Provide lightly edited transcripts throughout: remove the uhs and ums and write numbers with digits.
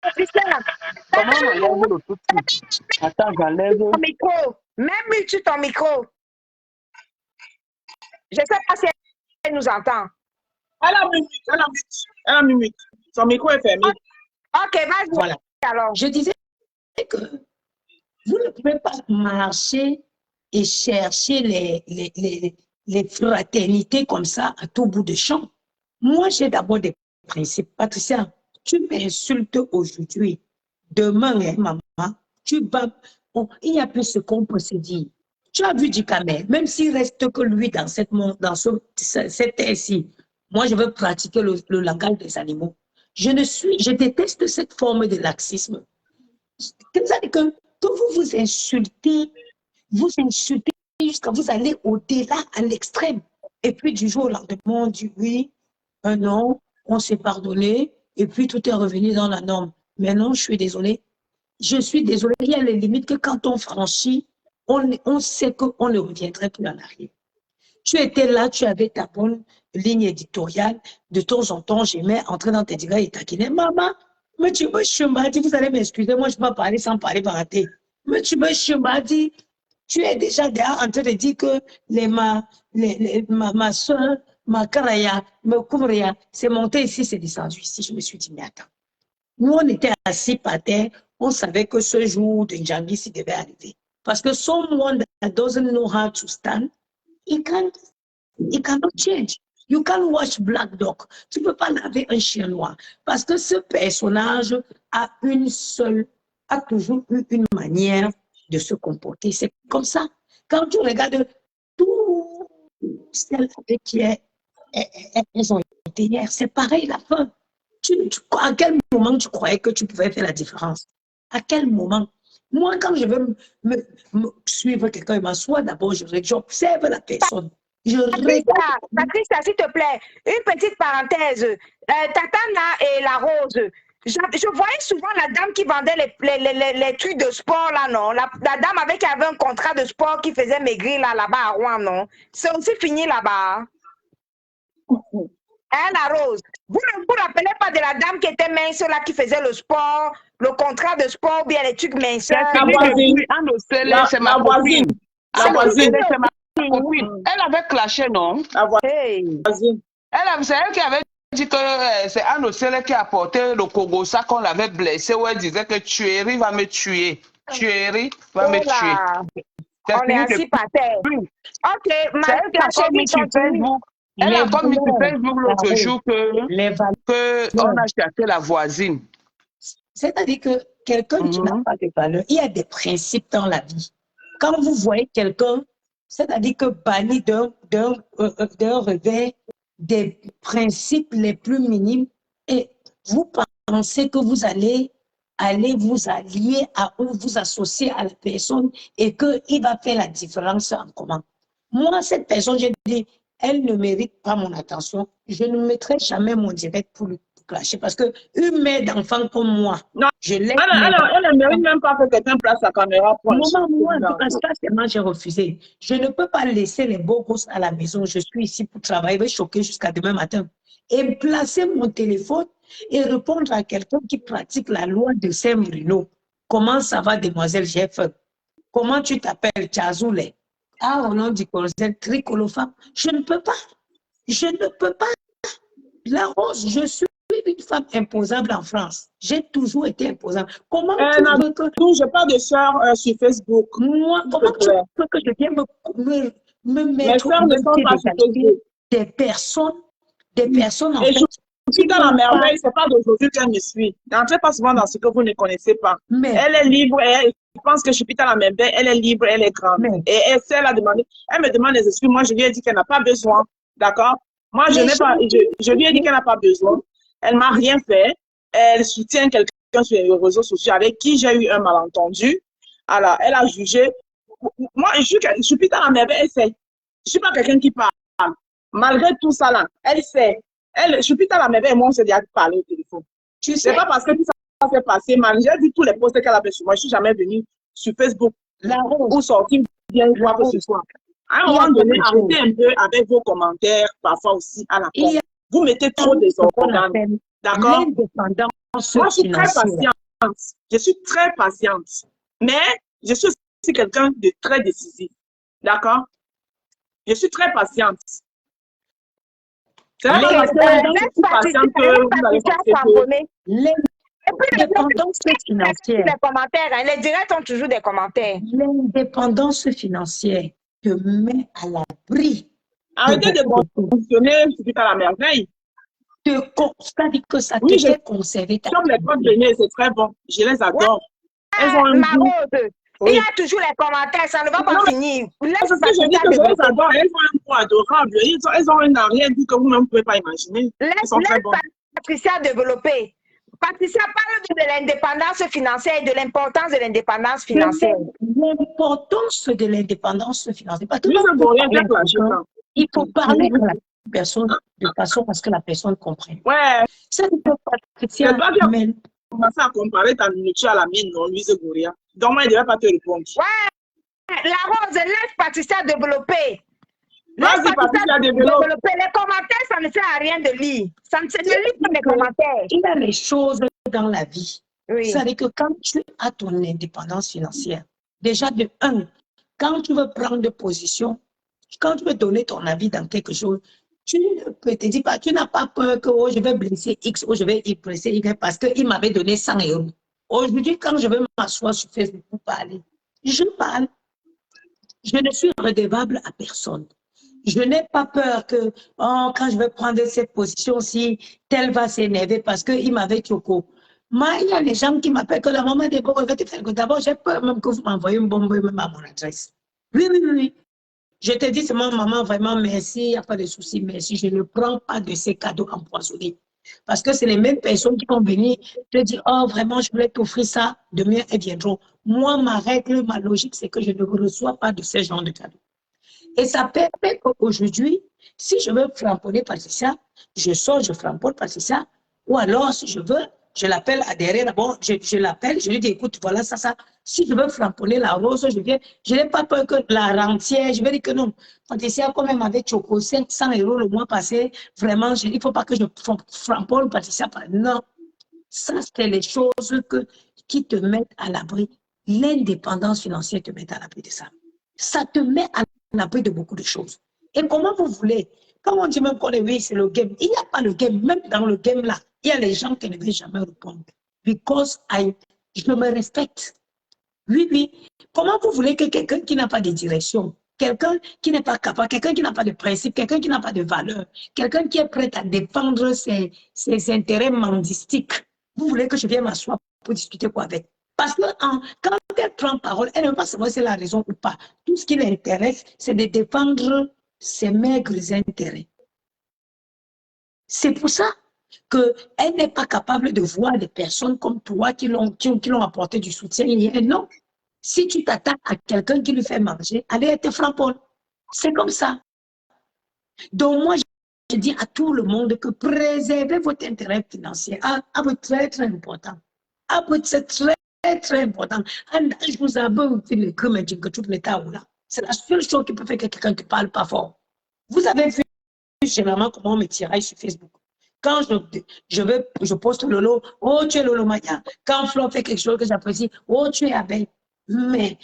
Officiel, Comment on enlève le tout de suite? Attends, j'enlève. ton micro. Même sur ton micro. Je ne sais pas si elle nous entend. Elle a mute, elle a mute, elle a mute. Son micro est fermé. Ok, vas-y. Voilà. Alors. Je disais que vous ne pouvez pas marcher et chercher les fraternités comme ça à tout bout de champ. Moi, j'ai d'abord des principes. Patricia, tu m'insultes aujourd'hui. Demain, hein, maman, tu vas... Bon, il n'y a plus ce qu'on peut se dire. Tu as vu du camel, même s'il reste que lui dans cette terre-ci. Moi, je veux pratiquer le langage des animaux. Je déteste cette forme de laxisme. C'est-à-dire que vous insultez jusqu'à vous aller au-delà, à l'extrême. Et puis du jour au lendemain, on dit oui, non, on s'est pardonné, et puis tout est revenu dans la norme. Mais non, je suis désolée. Je suis désolée. Il y a les limites que quand on franchit, on sait qu'on ne reviendrait plus en arrière. Tu étais là, tu avais ta bonne ligne éditoriale. De temps en temps, j'aimais entrer dans tes directs et taquiner. Maman, mais tu me chambadis, vous allez m'excuser, moi je ne peux pas parler sans parler parenté. Mais tu me chambadis, tu es déjà derrière en train de dire que ma soeur, ma caraya, ma coumria, c'est monté ici, c'est descendu ici. Je me suis dit, mais attends. Nous, on était assis par terre, on savait que ce jour de Njambi s'y devait arriver. Parce que someone that doesn't know how to stand, he cannot change. You can't watch Black Dog. Tu ne peux pas laver un chien noir. Parce que ce personnage a toujours eu une manière de se comporter. C'est comme ça. Quand tu regardes tout celles avec qui elles ont été hier, c'est pareil la fin. À quel moment tu croyais que tu pouvais faire la différence? À quel moment? Moi, quand je veux me suivre quelqu'un, je m'assois d'abord, j'observe la personne. Patricia, s'il te plaît, une petite parenthèse. Tatana et la Rose, je voyais souvent la dame qui vendait les trucs de sport, là, non? La dame qui avait un contrat de sport qui faisait maigrir là-bas à Rouen, non? C'est aussi fini là-bas. Hein, la Rose? Vous ne vous rappelez pas de la dame qui était mince là, qui faisait le sport, le contrat de sport, ou bien les trucs minces? La voisine. C'est ma voisine. La voisine, c'est ma copine. Elle avait clashé, non? La voisine. C'est elle qui avait dit que c'est Anne Ocele qui a porté le Kogosa qu'on l'avait blessé, où elle disait que Tueri va me tuer. Tueri va me tuer. On est assis par terre. Ok, c'est elle qui a encore mis sur Facebook. Elle a encore mis sur Facebook l'autre jour qu'on a cherché la voisine. C'est-à-dire que quelqu'un qui n'a pas de valeur, il y a des principes dans la vie. Quand vous voyez quelqu'un, c'est-à-dire que banni d'un revers des principes les plus minimes, et vous pensez que vous allez vous allier ou vous associer à la personne et qu'il va faire la différence en commun. Moi, cette personne, j'ai dit, elle ne mérite pas mon attention. Je ne mettrai jamais mon direct pour lui clasher parce qu'une mère d'enfant comme moi, non, je laisse. Elle ne mérite même pas que quelqu'un place sa caméra pour moi, j'ai refusé. Je ne peux pas laisser les beaux gosses à la maison. Je suis ici pour travailler, je vais choquer jusqu'à demain matin. Et placer mon téléphone et répondre à quelqu'un qui pratique la loi de Saint-Bruno. Comment ça va, demoiselle Jeff? Comment tu t'appelles, Tchazoulé? Ah, au nom du colonel Tricolofa, je ne peux pas. Je ne peux pas. La Rose, je suis une femme imposable en France. J'ai toujours été imposable. Comment tu veux que... Je n'ai pas de soeur sur Facebook. Moi, comment tu veux que je vienne me mettre... Mes soeurs ne sont pas sur Facebook. Des personnes en fait... Je suis dans la merveille, ce n'est pas d'aujourd'hui qu'elle me suit. N'entrez pas souvent dans ce que vous ne connaissez pas. Mais, elle est libre, je pense que je suis dans la merveille, elle est libre, elle est grande. Et elle a demandé, elle me demande des excuses. Moi, je lui ai dit qu'elle n'a pas besoin. D'accord? Moi, je lui ai dit qu'elle n'a pas besoin. Elle ne m'a rien fait. Elle soutient quelqu'un sur les réseaux sociaux avec qui j'ai eu un malentendu. Alors, elle a jugé. Moi, je suis plus dans la merveille, elle sait. Je ne suis pas quelqu'un qui parle. Malgré tout ça, là, elle sait. Je suis plus dans la merveille et moi, on s'est déjà parlé au téléphone. Tu sais pas parce que tout ça s'est passé, j'ai vu tous les posts qu'elle avait sur moi. Je ne suis jamais venue sur Facebook ou sortir bien voir que ce soit. À un moment donné, arrêtez un peu avec vos commentaires, parfois aussi à la fin. Vous mettez trop des ordres. D'accord? Moi, je suis très financière. patiente. Je suis très patiente. Mais je suis aussi quelqu'un de très décisif. D'accord? Je suis très patiente. C'est pas parce que je suis patiente que vous allez penser que... L'indépendance financière. Les commentaires, hein. Les directs ont toujours des commentaires. L'indépendance financière te met à l'abri. Arrêtez de fonctionner, c'est à la merveille. C'est-à-dire que ça oui, te fait conserver ta... Comme les potes venaient, c'est très bon. Je les adore. Elles ont un goût. Oui. Il y a toujours les commentaires, ça ne va pas finir. C'est ce que je dis que je les adore. Elles ont un goût adorable. Elles ont un arrière-goût que vous-même ne pouvez pas imaginer. Elles sont très bonnes. Patricia développer. Patricia parle de l'indépendance financière et de l'importance de l'indépendance financière. L'importance de l'indépendance financière. Parce que il faut parler à la personne de façon à ce que la personne comprenne. Ouais. Ça ne peut pas, Patricia. Commencer à comparer ta nourriture à la mienne, non, Louise Gouria. Donc, moi, je ne vais pas te répondre. Ouais. La Rose, laisse Patricia développer. Vas-y, Patricia, développer. Les commentaires, ça ne sert à rien de lire. Ça ne sert à rien de les commentaires. Il y a les choses dans la vie. Oui. C'est-à-dire que quand tu as ton indépendance financière, déjà de un, quand tu veux prendre de position, quand tu veux donner ton avis dans quelque chose, tu ne peux te dire pas, tu n'as pas peur que oh, je vais blesser X ou je vais blesser Y parce qu'il m'avait donné 100 €. Aujourd'hui, quand je vais m'asseoir sur Facebook pour parler, je parle. Je ne suis redevable à personne. Je n'ai pas peur que oh, quand je vais prendre cette position-ci, tel va s'énerver parce qu'il m'avait choco. Moi, il y a des gens qui m'appellent que la maman des bons, d'abord, j'ai peur même que vous m'envoyez un bonbon même à mon adresse. Oui, oui, oui. Je te dis seulement, maman, vraiment, merci, il n'y a pas de souci, merci. Je ne prends pas de ces cadeaux empoisonnés. Parce que c'est les mêmes personnes qui vont venir te dire, oh, vraiment, je voulais t'offrir ça, demain, elles viendront. Moi, ma règle, ma logique, c'est que je ne reçois pas de ce genre de cadeaux. Et ça permet qu'aujourd'hui, si je veux flamponner Patricia, je sors, je flamponne Patricia, ou alors, si je veux, je l'appelle à derrière, d'abord, je l'appelle, je lui dis, écoute, voilà ça, ça. Si je veux flamponner la Rose, je viens, je n'ai pas peur que la rentière, je vais dire que non. Patricia, comme elle m'avait choqué 500 € le mois passé, vraiment, il ne faut pas que je flamponne Patricia. Non, ça, c'est les choses qui te mettent à l'abri. L'indépendance financière te met à l'abri de ça. Ça te met à l'abri de beaucoup de choses. Et comment vous voulez, quand on dit même qu'on est, oui, c'est le game, il n'y a pas le game, même dans le game là, il y a les gens qui ne veulent jamais répondre. Because je me respecte. Oui, oui. Comment vous voulez que quelqu'un qui n'a pas de direction, quelqu'un qui n'est pas capable, quelqu'un qui n'a pas de principe, quelqu'un qui n'a pas de valeur, quelqu'un qui est prêt à défendre ses intérêts mendistiques, vous voulez que je vienne m'asseoir pour discuter quoi avec? Parce que quand elle prend parole, elle ne veut pas savoir si c'est la raison ou pas. Tout ce qui l'intéresse, c'est de défendre ses maigres intérêts. C'est pour ça qu'elle n'est pas capable de voir des personnes comme toi qui l'ont apporté du soutien. Non. Si tu t'attaques à quelqu'un qui lui fait manger, allez être frappon. C'est comme ça. Donc moi, je dis à tout le monde que préservez votre intérêt financier. C'est très important. C'est très important. Je vous avoue c'est la seule chose qui peut faire que quelqu'un ne parle pas fort. Vous avez vu généralement comment on me tiraille sur Facebook. Quand je poste Lolo, oh tu es Lolo Maya. Quand Flo fait quelque chose que j'apprécie, oh tu es Abeille. Mais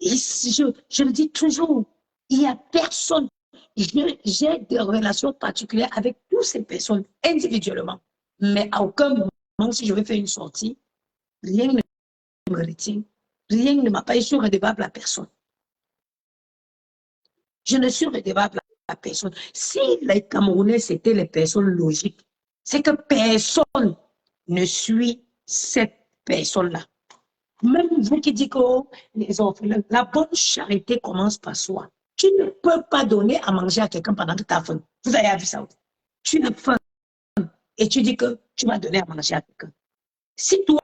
je le dis toujours, il n'y a personne. J'ai des relations particulières avec toutes ces personnes individuellement. Mais à aucun moment, si je veux faire une sortie, rien ne me retient. Rien ne m'a pas. Je suis redevable à personne. Je ne suis redevable à personne. Si les Camerounais, c'était les personnes logiques, c'est que personne ne suit cette personne-là. Même vous qui dites que oh, les orphelins, la bonne charité commence par soi. Tu ne peux pas donner à manger à quelqu'un pendant que tu as faim. Vous avez vu ça? Tu as faim et tu dis que tu vas donner à manger à quelqu'un. Si toi,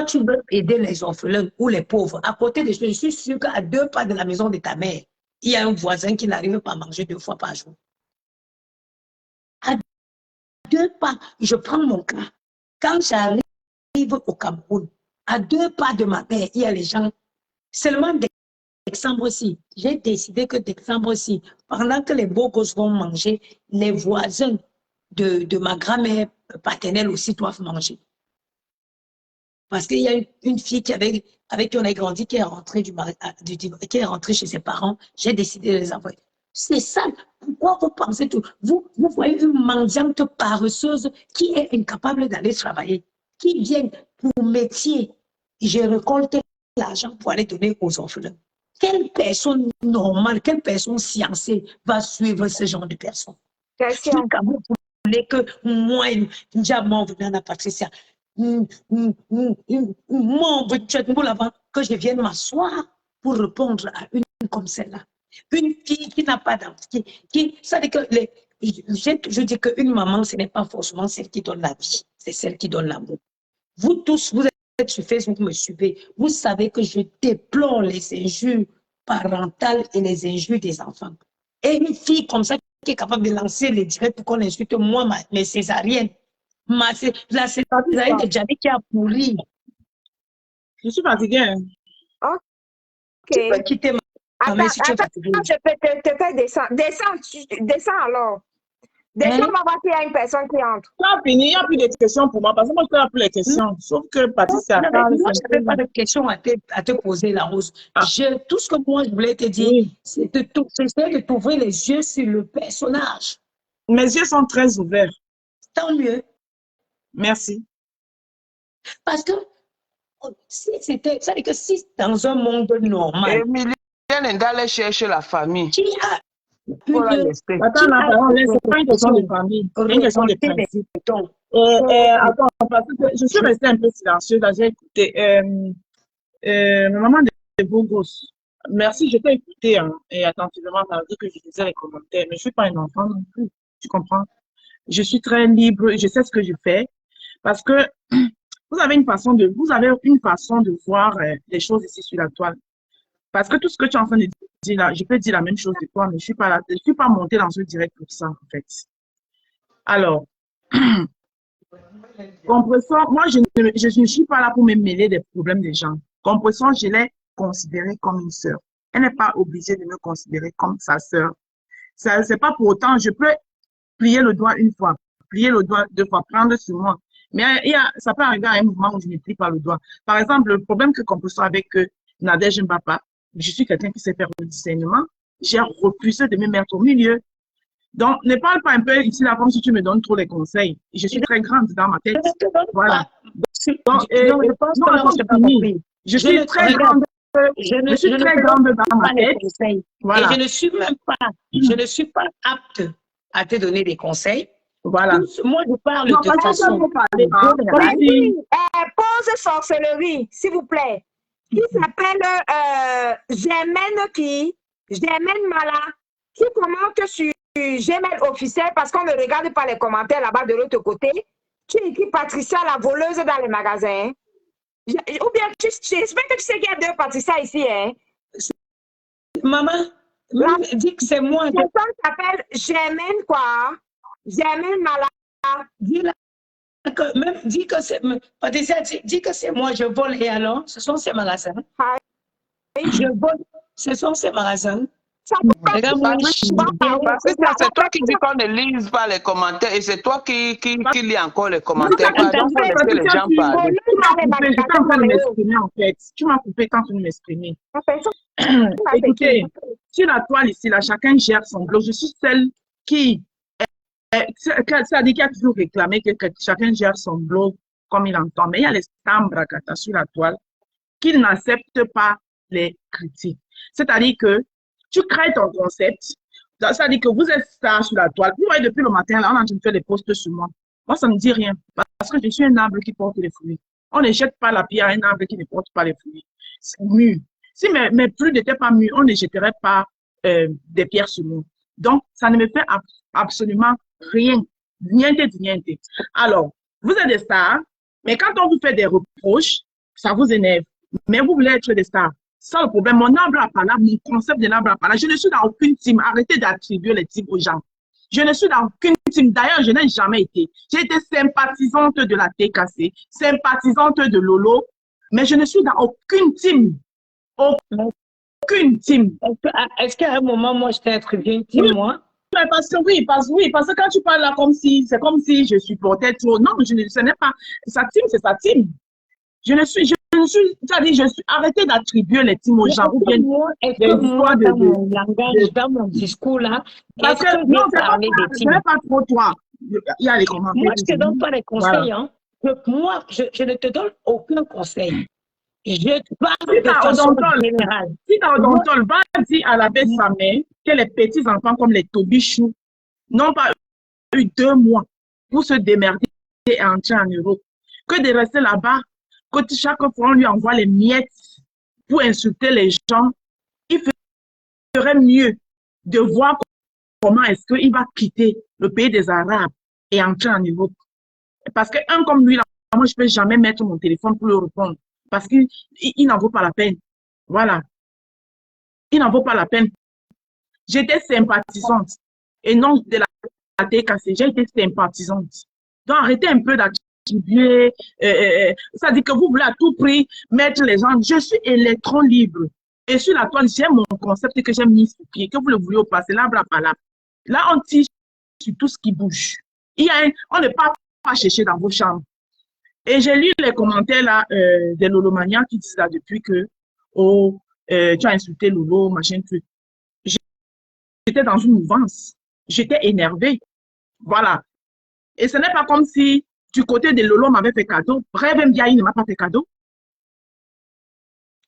tu veux aider les orphelins ou les pauvres, à côté de je suis sûr qu'à 2 pas de la maison de ta mère, il y a un voisin qui n'arrive pas à manger 2 fois par jour. À 2 pas, je prends mon cas. Quand j'arrive au Cameroun, à 2 pas de ma mère, il y a les gens, seulement d'Aix-en-Bresse. J'ai décidé que d'Aix-en-Bresse, pendant que les beaux gosses vont manger, les voisins de ma grand-mère paternelle aussi doivent manger. Parce qu'il y a une fille avec qui on a grandi, qui est rentrée qui est rentrée chez ses parents. J'ai décidé de les envoyer. C'est ça. Pourquoi vous pensez tout? Vous voyez une mendiante paresseuse qui est incapable d'aller travailler, qui vient pour métier. J'ai récolté l'argent pour aller donner aux orphelins. Quelle personne normale, quelle personne scienceuse va suivre ce genre de personnes? Question. Vous voulez que moi, diamant, Nana Patricia, que je vienne m'asseoir pour répondre à une comme celle-là. Une fille qui n'a pas d'enfant, ça veut dire que je dis qu'une maman, ce n'est pas forcément celle qui donne la vie, c'est celle qui donne l'amour. Vous tous, vous êtes sur Facebook, vous me suivez, vous savez que je déplore les injures parentales et les injures des enfants. Et une fille comme ça qui est capable de lancer les directs pour qu'on insulte moi, mes césariennes. La césarienne de Janet qui a pourri. Je suis fatiguée. Ok. Tu peux quitter ma main si tu es fatiguée. Je peux te faire descendre. Descends alors. Descends, ma voiture, il y a une personne qui entre. Tu as fini, il n'y a plus de questions pour moi, parce que moi, je n'ai plus les questions. Sauf que Patricia parle. Moi, je n'avais pas de questions à te poser, la Rose. Tout ce que moi, je voulais te dire, c'est de t'ouvrir les yeux sur le personnage. Mes yeux sont très ouverts. Tant mieux. Merci. Parce que ça veut dire que si dans un monde normal. Emilienne d'aller chercher la famille. Qui a Attends, c'est pas une question de famille, c'est une question de principe. Attends, parce que je suis restée un peu silencieuse, j'ai écouté. Maman de Bogos, merci, je t'ai écouté et attentivement, ça veut dire que je lisais les commentaires, mais je ne suis pas un enfant non plus, tu comprends? Je suis très libre, je sais ce que je fais, parce que vous avez une façon de voir les choses ici sur la toile. Parce que tout ce que tu es en train de dire là, je peux dire la même chose de toi, mais je ne suis pas montée dans ce direct pour ça, en fait. Alors, Compressor, moi, je ne suis pas là pour me mêler des problèmes des gens. Compressor, je l'ai considérée comme une sœur. Elle n'est pas obligée de me considérer comme sa sœur. Ça, c'est pas pour autant, je peux plier le doigt une fois, plier le doigt deux fois, prendre sur moi. Mais ça peut arriver à un moment où je ne plie pas le doigt. Par exemple, le problème que Compressor avec Nadège Mbapa, je suis quelqu'un qui sait faire le discernement. J'ai refusé de me mettre au milieu. Donc, ne parle pas un peu ici là comme si tu me donnes trop les conseils. Je suis très grande dans ma tête. Voilà. Donc, je suis très grande. Je suis très grande dans ma tête. Voilà. Et je ne suis pas apte à te donner des conseils. Voilà. Moi, je parle de façon. Pause sorcellerie, s'il vous plaît. Qui s'appelle Germaine Mala, qui commente sur Gmail officiel parce qu'on ne regarde pas les commentaires là-bas de l'autre côté. Tu écris Patricia la voleuse dans les magasins. Ou bien j'espère que tu sais qu'il y a deux Patricia ici. Hein? Maman, dis que c'est moi. La personne s'appelle Germaine quoi? Germaine Mala. Dis que c'est Patricia, dis que c'est moi, je vole et alors, ce sont ces magasins. Je vole, ce sont ces magasins. C'est toi qui dis qu'on ne lise pas les commentaires et c'est toi qui lis encore les commentaires. Pardon, faut laisser les gens parler. Tu m'as coupé quand tu m'exprimais. Écoutez, sur la toile ici, là, chacun gère son blog. Je suis celle qui ça dit qu'il a toujours réclamé que chacun gère son blog comme il entend. Mais il y a les Stambracata sur la toile qui n'acceptent pas les critiques. C'est-à-dire que tu crées ton concept. C'est-à-dire que vous êtes star sur la toile. Vous voyez, depuis le matin, là, on a fait des posts sur moi. Moi, ça ne me dit rien. Parce que je suis un arbre qui porte les fruits. On ne jette pas la pierre à un arbre qui ne porte pas les fruits. C'est mûr. Si mes fruits n'étaient pas mûrs, on ne jetterait pas des pierres sur moi. Donc, ça ne me fait absolument rien. Niente. Alors, vous êtes des stars, mais quand on vous fait des reproches, ça vous énerve. Mais vous voulez être des stars. C'est le problème. Mon arbre à pala, mon concept de l'arbre à pala, je ne suis dans aucune team. Arrêtez d'attribuer les teams aux gens. Je ne suis dans aucune team. D'ailleurs, je n'ai jamais été. J'ai été sympathisante de la TKC, sympathisante de Lolo, mais je ne suis dans aucune team. Aucune team. Est-ce qu'à un moment, moi, je t'ai attribué une team, moi? Parce que quand tu parles là c'est comme si je supportais trop. Non, ce n'est pas. Sa team, c'est sa team. Je ne suis, c'est-à-dire, je suis arrêté d'attribuer les times aux gens ou bien est-ce que moi, dans mon langage, dans mon discours là, parce que non, c'est pas ce n'est pas trop toi. Il y a les commentaires. Moi, je te donne pas des conseils, hein. Moi, je ne te donne aucun conseil. Je parle de façon générale. Si ta odontole va dire à la bête sa mère que les petits enfants comme les Tobichou n'ont pas eu 2 mois pour se démerder et entrer en Europe, que de rester là-bas, que chaque fois on lui envoie les miettes pour insulter les gens, il ferait mieux de voir comment est-ce qu'il va quitter le pays des Arabes et entrer en Europe. Parce qu'un comme lui, là, moi, je ne peux jamais mettre mon téléphone pour le répondre. Parce qu'il n'en vaut pas la peine. Voilà. Il n'en vaut pas la peine. J'étais sympathisante. Et non de la TKC, j'ai été sympathisante. Donc, arrêtez un peu d'attribuer. Ça dit que vous voulez à tout prix mettre les gens. Je suis électron libre. Et sur la toile, j'ai mon concept que j'ai mis sur pied. Que vous le voulez au passé, là, là. Là, on tire sur tout ce qui bouge. On ne part pas chercher dans vos chambres. Et j'ai lu les commentaires là des Lolomaniens qui disent là depuis que tu as insulté Lolo, machin truc. J'étais dans une mouvance. J'étais énervée. Voilà. Et ce n'est pas comme si du côté de Lolo m'avait fait cadeau. Bref, Mbiaï ne m'a pas fait cadeau.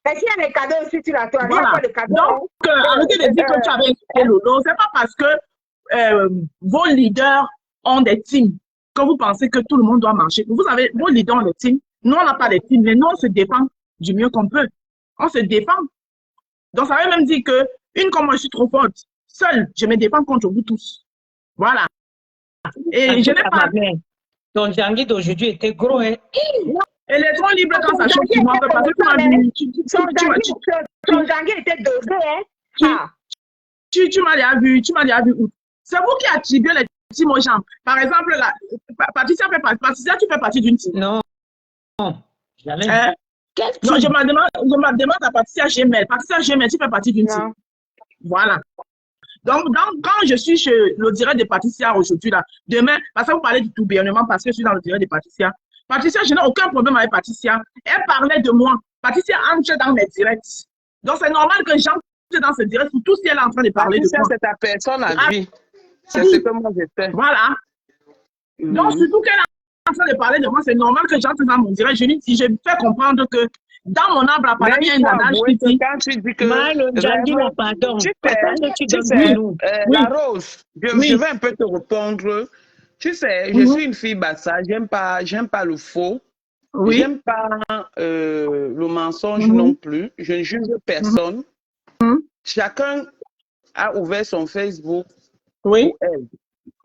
Mais s'il y a des cadeaux aussi, tu l'as toi. Voilà. Donc, arrêtez de dire que tu avais insulté Lolo. Ce n'est pas parce que vos leaders ont des teams que vous pensez que tout le monde doit marcher. Vous avez vos leaders ont des teams. Nous, on n'a pas de teams, mais nous, on se défend du mieux qu'on peut. On se défend. Donc, ça veut même dire que, comme moi, je suis trop forte, seule, je me défends contre vous tous. Voilà. Et je n'ai pas... Ton Djangui d'aujourd'hui était gros, hein? Électron libre quand ça choque sur moi, parce que tu m'as vu. Ton Djangui était dosé, hein? Tu m'as déjà vu, où? C'est vous qui attribuez les teams aux gens. Par exemple, Patricia, tu fais partie d'une team. Non. Jamais. Non, je me demande à Patricia Gemel. Patricia Gemel, tu fais partie d'une team. Voilà. Donc, quand je suis chez le direct de Patricia aujourd'hui, là, demain, parce que vous parlez du gouvernement, parce que je suis dans le direct de Patricia. Patricia, je n'ai aucun problème avec Patricia. Elle parlait de moi. Patricia entre dans mes directs. Donc, c'est normal que j'entre dans ce direct, surtout si elle est en train de parler Patricia, de moi. c'est ta personne à vie. C'est ce que moi j'ai fait. Voilà. Donc, surtout qu'elle est en train de parler de moi, c'est normal que j'entre dans mon direct. Je lui dis, je fais comprendre que dans mon arbre à parler, il y a une adage qui dit... Quand tu dis que... pardon. La Rose, je vais un peu te répondre. Tu sais, je suis une fille bassa, j'aime pas le faux. Oui. J'aime pas le mensonge non plus. Je ne juge personne. Chacun a ouvert son Facebook pour elle.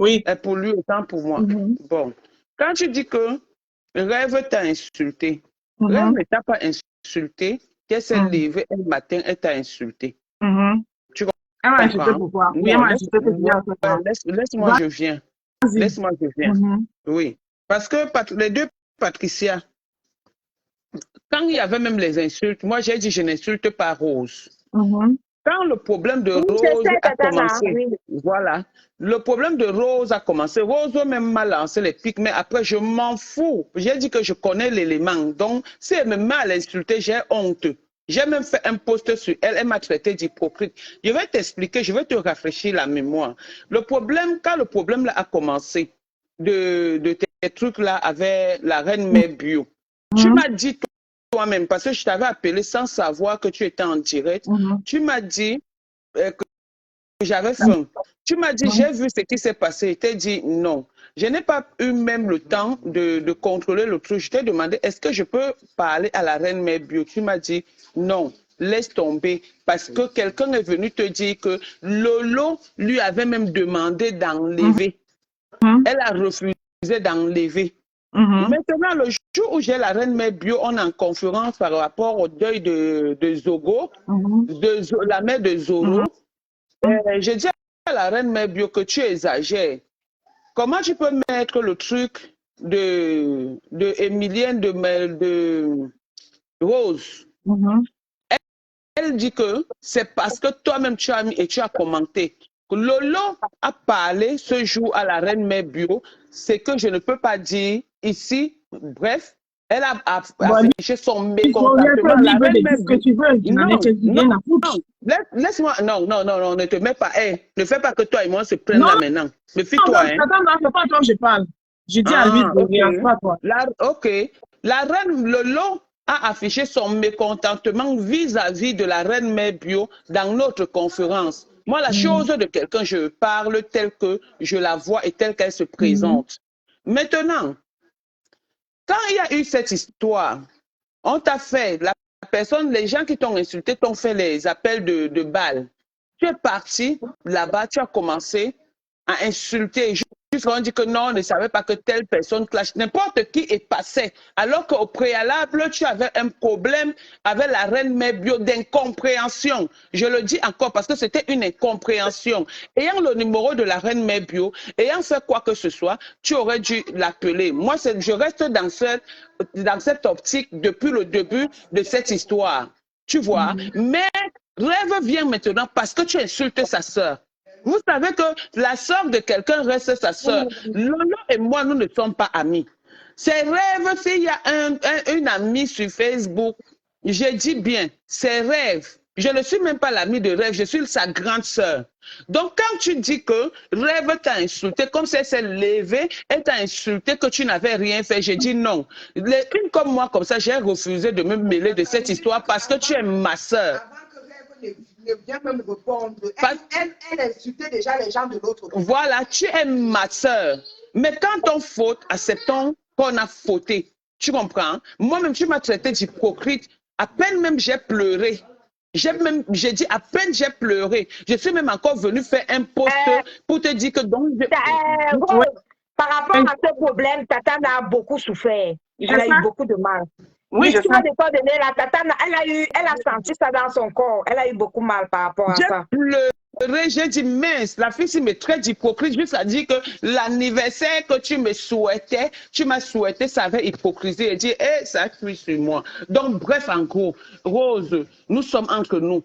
Oui. Et pour lui autant pour moi. Bon. Quand tu dis que Rêve t'a insulté, Rêve ne t'a pas insulté, qu'elle s'est levée un matin, elle t'a insulté. Tu comprends? Pourquoi? Oui, elle m'a insulté pourquoi? Laisse-moi, je viens. Laisse-moi, je viens. Oui. Parce que les deux Patricia, quand il y avait même les insultes, moi j'ai dit je n'insulte pas Rose. Quand le problème de Rose a commencé, voilà, le problème de Rose a commencé, Rose même m'a lancé les pics, mais après je m'en fous. J'ai dit que je connais l'élément, donc si elle me met à l'insulter, j'ai honte. J'ai même fait un post sur elle, elle m'a traité d'hypocrite. Je vais t'expliquer, je vais te rafraîchir la mémoire. Le problème, quand le problème là a commencé, de tes trucs là avec la reine mère bio, tu m'as dit toi-même, parce que je t'avais appelé sans savoir que tu étais en direct, tu m'as dit que j'avais faim. Tu m'as dit, j'ai vu ce qui s'est passé. Je t'ai dit non. Je n'ai pas eu même le temps de contrôler le truc. Je t'ai demandé, est-ce que je peux parler à la reine mère bio? Tu m'as dit non, laisse tomber. Parce que quelqu'un est venu te dire que Lolo lui avait même demandé d'enlever. Elle a refusé d'enlever. Maintenant, le jour où j'ai la reine mère bio, on est en conférence par rapport au deuil de Zogo, de la mère de Zoro. J'ai dit à la reine mère bio que tu exagères. Comment tu peux mettre le truc de Emilienne de Rose? Elle dit que c'est parce que toi-même tu as mis et tu as commenté. Lolo a parlé ce jour à la reine mère bio, c'est que je ne peux pas dire ici. Bref, Elle a affiché son mécontentement. La reine mère ce que tu veux. Laisse-moi. Non, ne te mets pas. Hey, ne fais pas que toi et moi se prennent là maintenant. Méfie-toi. Attends, c'est pas toi que je parle. Je dis à lui de rien, pas toi. Ok. La reine Lolo a affiché son mécontentement vis-à-vis de la reine mère bio dans notre conférence. Moi, la chose de quelqu'un, je parle telle que je la vois et telle qu'elle se présente. Maintenant, quand il y a eu cette histoire, on t'a fait, les gens qui t'ont insulté t'ont fait les appels de balles. Tu es parti là-bas, tu as commencé à insulter. Juste on dit que non, on ne savait pas que telle personne clash. N'importe qui est passé. Alors qu'au préalable, tu avais un problème avec la reine mère bio d'incompréhension. Je le dis encore parce que c'était une incompréhension. Ayant le numéro de la reine mère bio, ayant fait quoi que ce soit, tu aurais dû l'appeler. Moi, je reste dans cette optique depuis le début de cette histoire. Tu vois? Mais Rêve vient maintenant parce que tu insultes sa sœur. Vous savez que la sœur de quelqu'un reste sa sœur. Lolo et moi, nous ne sommes pas amis. C'est Rêve, s'il y a une amie sur Facebook, je dis bien, c'est Rêve. Je ne suis même pas l'amie de Rêve, je suis sa grande sœur. Donc, quand tu dis que Rêve t'a insulté, comme si elle s'est levée, elle t'a insulté que tu n'avais rien fait, j'ai dit non. Une comme moi, comme ça, j'ai refusé de me mêler de cette histoire parce que tu es ma sœur. Ne vient même répondre. Elle insultait déjà les gens de l'autre côté. Voilà, tu es ma sœur. Mais quand on faute, acceptons qu'on a fauté. Tu comprends? Moi-même, tu m'as traité d'hypocrite. À peine même j'ai pleuré. J'ai dit à peine j'ai pleuré. Je suis même encore venu faire un post pour te dire que donc. Par rapport à ce problème, Tatana a beaucoup souffert. Elle a eu beaucoup de mal. Oui, je sais. La Tatana, elle a senti ça dans son corps. Elle a eu beaucoup mal par rapport à ça. J'ai pleuré, j'ai dit mince, la fille me traite d'hypocrite, juste à dire que l'anniversaire que tu m'as souhaité, ça avait hypocrisie et dit, ça fuit sur moi. Donc, bref, en gros, Rose, nous sommes entre nous.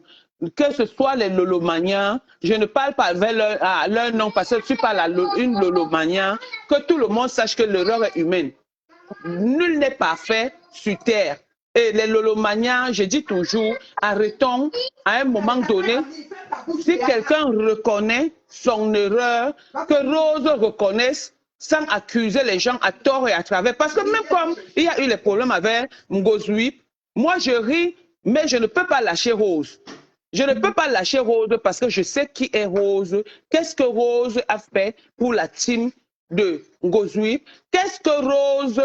Que ce soit les Lolomaniens, je ne parle pas avec leur nom parce que tu parles à une Lolomania, que tout le monde sache que l'erreur est humaine. Nul n'est parfait sur terre. Et les Lolomaniens, je dis toujours, arrêtons à un moment donné. Si quelqu'un reconnaît son erreur, que Rose reconnaisse sans accuser les gens à tort et à travers. Parce que même comme il y a eu les problèmes avec Ngozouip, moi je ris, mais je ne peux pas lâcher Rose. Je ne peux pas lâcher Rose parce que je sais qui est Rose. Qu'est-ce que Rose a fait pour la team de Ngozouip? Qu'est-ce que Rose...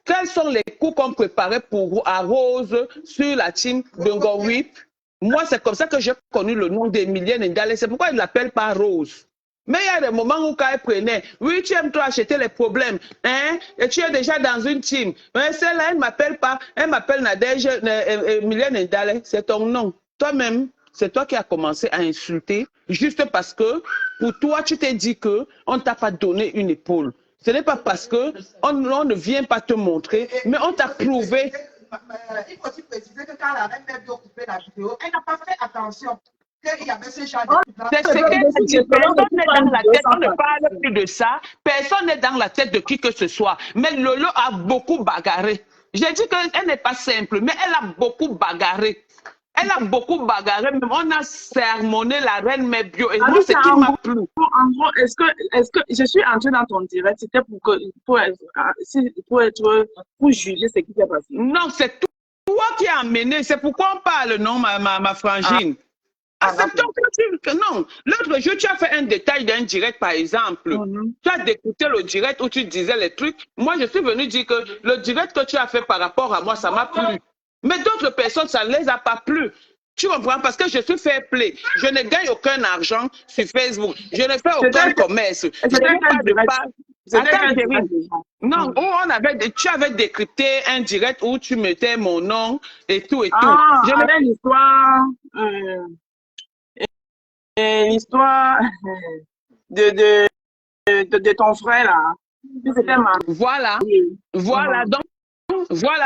Quels sont les coups qu'on préparait à Rose sur la team de Ngozouip? Moi, c'est comme ça que j'ai connu le nom d'Emilienne Ndale. C'est pourquoi il ne l'appelle pas Rose. Mais il y a des moments où quand elle prenait, oui, tu aimes toi acheter les problèmes, hein, et tu es déjà dans une team. Mais celle-là, elle ne m'appelle pas, elle m'appelle Nadège Emilienne Ndale. C'est ton nom. Toi-même, c'est toi qui as commencé à insulter, juste parce que pour toi, tu t'es dit qu'on ne t'a pas donné une épaule. Ce n'est pas parce qu'on ne vient pas te montrer, mais on t'a prouvé. Il faut aussi préciser que quand la reine mère a coupé la vidéo, elle n'a pas fait attention qu'il y avait ce genre de... C'est ce qu'elle dit. Personne n'est dans la tête, on ne parle plus de ça. Personne n'est dans la tête de qui que ce soit. Mais Lolo a beaucoup bagarré. J'ai dit qu'elle n'est pas simple, mais elle a beaucoup bagarré. Elle a beaucoup bagarré, même on a sermonné la reine mère bio. Et moi, c'est qui m'a plu. En gros, est-ce que je suis entrée dans ton direct, c'était pour juger ce qui s'est passé? Non, c'est toi qui as amené. C'est pourquoi on parle, non, ma frangine. Acceptons que non. L'autre jour, tu as fait un détail d'un direct, par exemple. Tu as écouté le direct où tu disais les trucs. Moi, je suis venu dire que le direct que tu as fait par rapport à moi, ça m'a plu. Mais d'autres personnes, ça ne les a pas plu. Tu comprends? Parce que je suis fair play. Je ne gagne aucun argent sur Facebook. Je ne fais aucun commerce. Non, tu avais décrypté un direct où tu mettais mon nom et tout et tout. Je avais l'histoire de ton frère là. Voilà.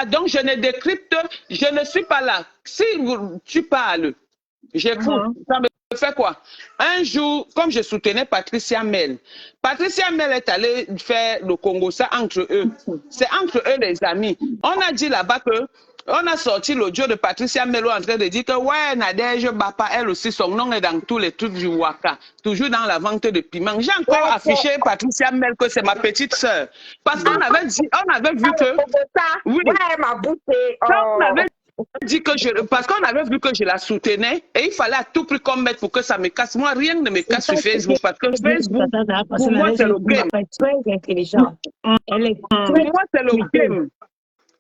Donc je ne décrypte, je ne suis pas là. Si tu parles J'écoute. Ça me fait quoi? Un jour, comme je soutenais Patricia Mel est allée faire le Congo, ça entre eux. C'est entre eux les amis. On a dit là-bas que, on a sorti l'audio de Patricia Mel en train de dire que ouais, Nadège Bapa, elle aussi, son nom est dans tous les trucs du Waka, toujours dans la vente de piment. J'ai encore affiché Patricia Mel que c'est ma petite sœur. Parce qu'on avait dit, on avait vu que... Oui, on avait dit que parce qu'on avait vu que je la soutenais et il fallait à tout prix qu'on mette pour que ça me casse. Moi, rien ne me casse sur Facebook parce que Facebook, pour moi, c'est le game. Très intelligente. Elle est pour moi, c'est le game.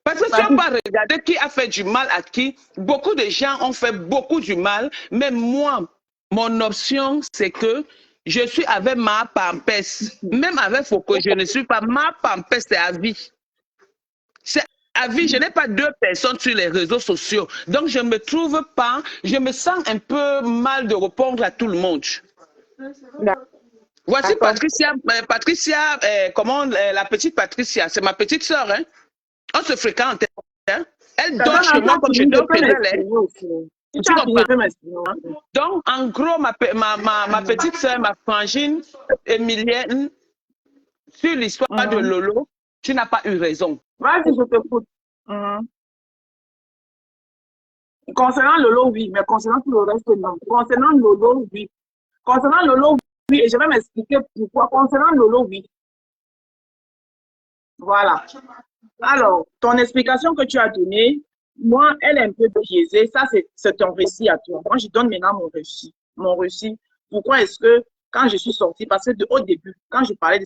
Parce que si on va regarder qui a fait du mal à qui, beaucoup de gens ont fait beaucoup du mal, mais moi, mon option, c'est que je suis avec ma Pampès. Même avec Foucault, je ne suis pas ma Pampès, c'est à vie. C'est à vie, je n'ai pas deux personnes sur les réseaux sociaux. Donc, je me trouve pas, je me sens un peu mal de répondre à tout le monde. Voici Patricia, comment la petite Patricia, c'est ma petite sœur, hein. On se fréquente, hein. Elle dort chez moi comme je dors chez elle. Donc, en gros, ma petite sœur, ma frangine, Emilienne, sur l'histoire de Lolo, tu n'as pas eu raison. Vas-y, je t'écoute. Concernant Lolo, oui, mais concernant tout le reste, non. Concernant Lolo, oui. Concernant Lolo, oui, et je vais m'expliquer pourquoi. Concernant Lolo, oui. Voilà. Alors, ton explication que tu as donnée, moi, elle est un peu biaisée. Ça, c'est ton récit à toi. Moi, je donne maintenant mon récit. Mon récit. Pourquoi est-ce que, quand je suis sortie, parce que au début, quand je parlais de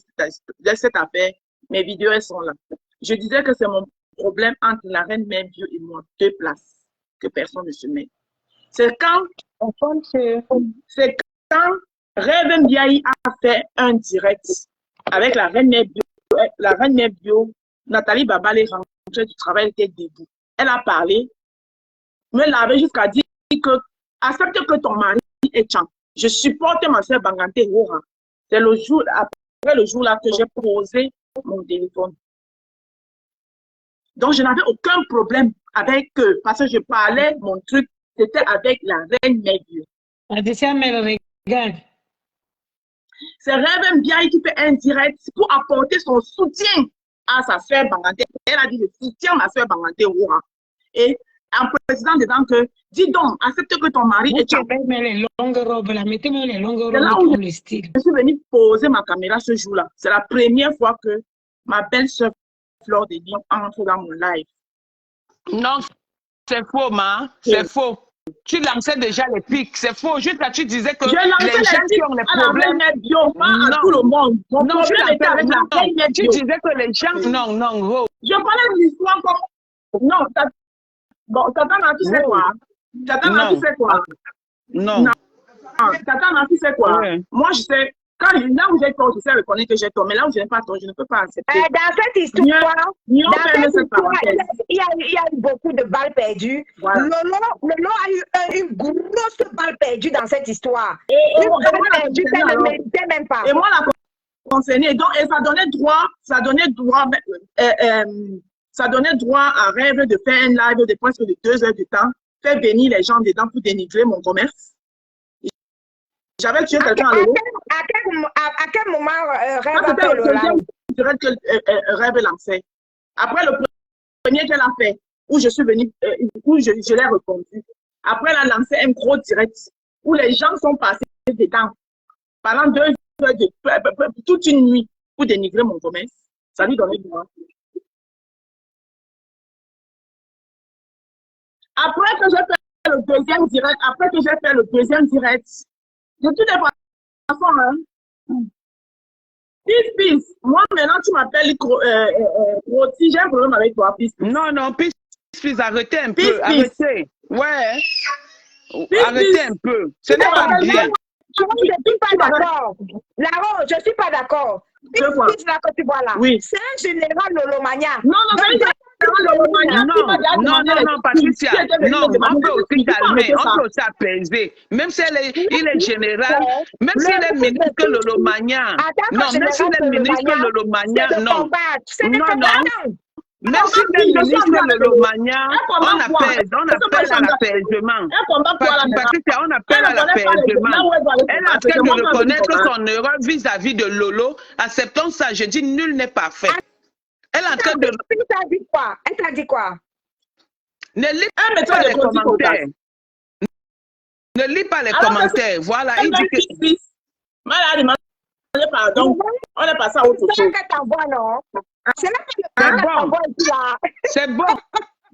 cette affaire, mes vidéos, elles sont là. Je disais que c'est mon problème entre la reine Mère Bio et moi. 2 places que personne ne se met. C'est quand Rêve Ndiaye a fait un direct avec la reine Mère Bio. La reine Mère Bio, Nathalie Babale rentrait du travail, elle était debout. Elle a parlé, me l'avait jusqu'à dire que accepte que ton mari est chant. Je supporte ma soeur Bangante Hora. C'est le jour, après le jour là que j'ai posé mon téléphone. Donc, je n'avais aucun problème avec eux parce que je parlais, mon truc, c'était avec la reine Mère Bio. C'est Rêve Ndiaye qui fait un direct pour apporter son soutien à sa soeur Bangante. Elle a dit, je soutiens ma soeur Bangante Hora. Et en précisant dedans que, dis donc, accepte que ton mari est chant. Mettez-moi les longues robes pour le style. Je suis venue poser ma caméra ce jour-là. C'est la première fois que ma belle-sœur Fleur de Lyon entre dans mon live. Non, c'est faux, ma. C'est faux. Tu lançais déjà les pics, c'est faux. Juste là, tu disais que les gens qui ont les problèmes. Pas à tout le monde. Mon problème était avec la reine Mère Bio. Tu disais que les gens. Non. Je parlais de l'histoire comme. Non, bon, Tata Nati, c'est quoi? Tata Nati, c'est quoi? Non. Tata Nati, c'est quoi? Moi, je sais. Là où j'ai tort, je sais reconnaître que j'ai tort, mais là où je n'ai pas tort, je ne peux pas accepter. Dans cette histoire, il y a eu beaucoup de balles perdues. Voilà. Lolo a eu une grosse balle perdue dans cette histoire. Une balle perdue qu'elle ne méritait même pas. Et moi, la concernée, donc, et ça donnait droit à Rêve de faire un live de presque de 2 heures de temps, faire venir les gens dedans pour dénigrer mon commerce. J'avais tué quelqu'un à Lolo. À quel moment Rêve a fait le live? C'est le que Rêve lançait. Après le premier qu'elle a fait, où je suis venue, où je l'ai répondu. Après, elle a lancé un gros direct où les gens sont passés dedans pendant 2 heures, toute une nuit pour dénigrer mon commerce. Ça lui donnait droit. Après que j'ai fait le deuxième direct, de toutes les façons, hein. Peace. Moi, maintenant, tu m'appelles Roti. J'ai un problème avec toi, Peace. Non, Peace, arrêtez un peu. Arrêtez. Ouais. Arrêtez un peu. Ce n'est pas bien. Je ne suis pas d'accord. Laro, je ne suis pas d'accord. Peace, là que tu vois là. Oui. C'est un général Lolomania. Non, c'est un général Lolomania. Non, Patricia. Non, on peut aussi calmer, on peut aussi apaiser. Même si il est général, même s'il est ministre Lolomania. Non, même s'il est ministre Lolomania, non. Merci le ministre Lolo Magnan, on appelle à l'apaisement. Patricia, on appelle à l'apaisement. Elle est en train de reconnaître son erreur vis-à-vis de Lolo. Acceptons ça, je dis nul n'est parfait. Elle est en train de... Elle t'a dit quoi? Ne lis pas les commentaires. Ne lis pas les commentaires. Voilà, il dit que... Pardon, on est passé à autre chose. C'est bon.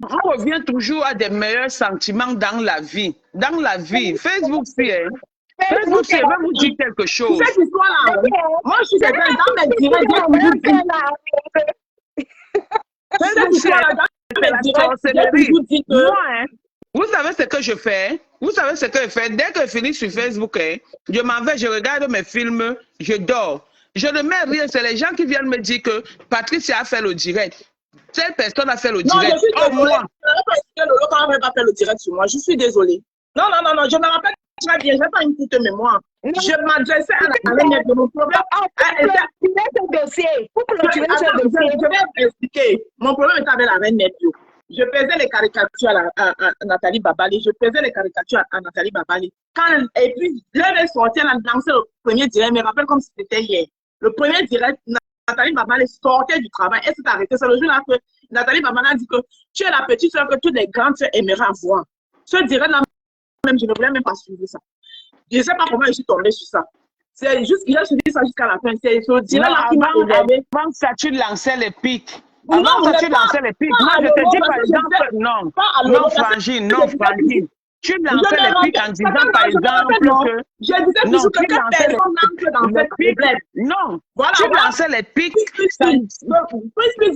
On revient toujours à des meilleurs sentiments dans la vie. Dans la vie. Facebook, c'est... Facebook, c'est va vous dire quelque chose. Cette histoire-là, moi, je suis dans mes directs. Vous savez ce que je fais? Vous savez ce que je fais? Dès que je finis sur Facebook, je m'en vais, je regarde mes films, je dors. Je ne mets rien, c'est les gens qui viennent me dire que Patricia a fait le direct. Telle personne a fait le direct. Non, je suis désolée. Quand on va faire le direct sur moi, je suis désolée. Non, je me rappelle très bien, je n'ai pas une petite mémoire. Je m'adressais à la reine de mon problème. Je vais expliquer. Mon problème était avec la reine Nepio. Je faisais les caricatures à Nathalie Babali. Et puis, je vais sortir, elle a dansé le premier direct. Je me rappelle comme si c'était hier. Le premier direct, Nathalie Babali sortait du travail. Elle s'est arrêtée. C'est le jour-là que Nathalie Babali a dit que tu es la petite soeur que toutes les grandes soeurs aimeraient avoir. Ce direct-là, même, je ne voulais même pas suivre ça. Je ne sais pas comment je suis tombée sur ça. C'est juste qu'il a suivi ça jusqu'à la fin. C'est ce direct-là qui m'a énervé. Avant ça, tu lançais les pics. Avant ça, tu lançais les pics. Moi, je te dis par exemple, non, Frangine. Tu lançais les pics en disant par exemple que... Je disais toujours que personne n'entre dans cette problème. Non, tu lançais les pics.